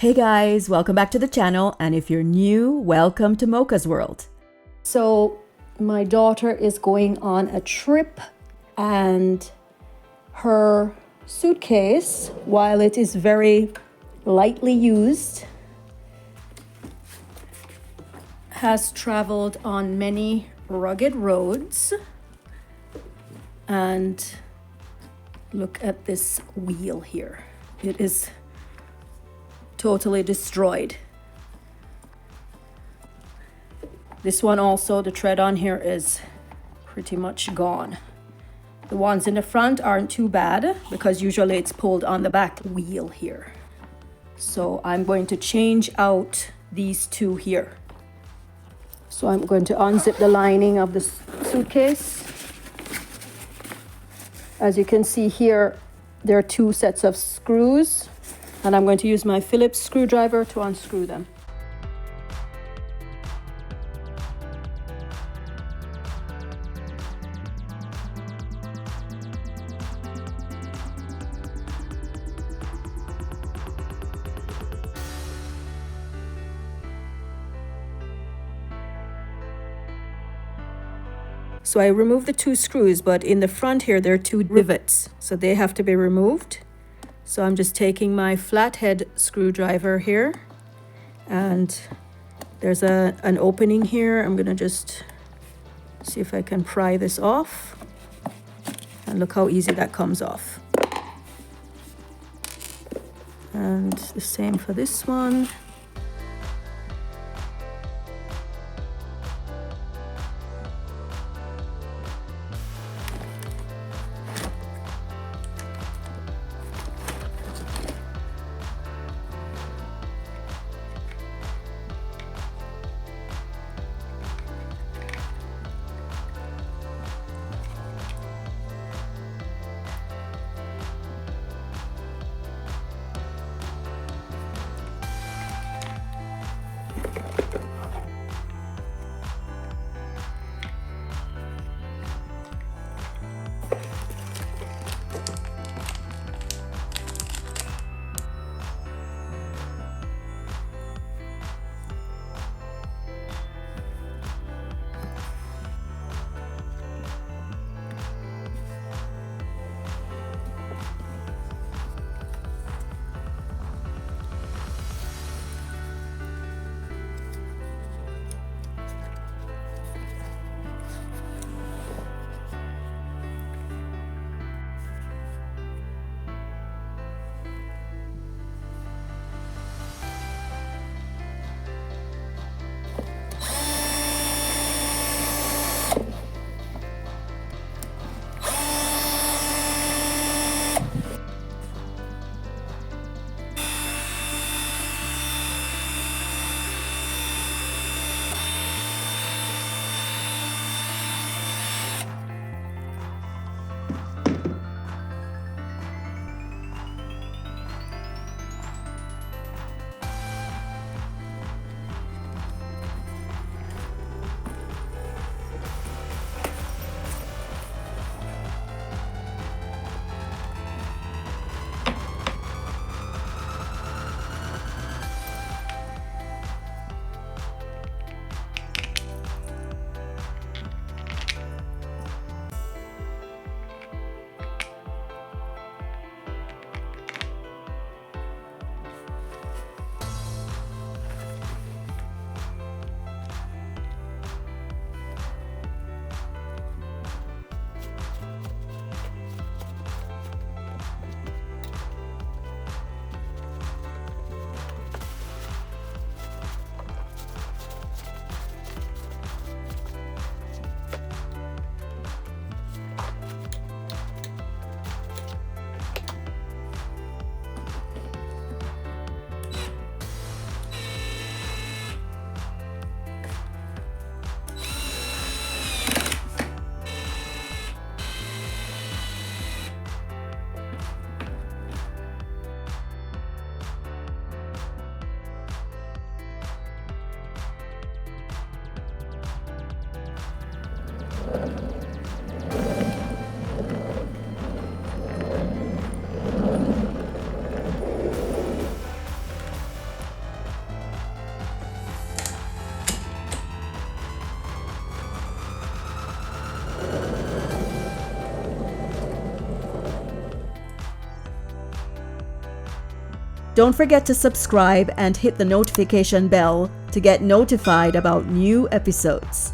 Hey guys, welcome back to the channel, and if you're new, welcome to MOCA'S world. So my daughter is going on a trip, and her suitcase, while it is very lightly used, has traveled on many rugged roads. And look at this wheel here. It is totally destroyed. This one also, the tread on here is pretty much gone. The ones in the front aren't too bad because usually it's pulled on the back wheel here. So I'm going to change out these two here. So I'm going to unzip the lining of the suitcase. As you can see here, there are two sets of screws, and I'm going to use my Phillips screwdriver to unscrew them. So I removed the two screws, but in the front here, there are two rivets, so they have to be removed. So I'm just taking my flathead screwdriver here, and there's an opening here. I'm gonna just see if I can pry this off, and look how easy that comes off. And the same for this one. Don't forget to subscribe and hit the notification bell to get notified about new episodes.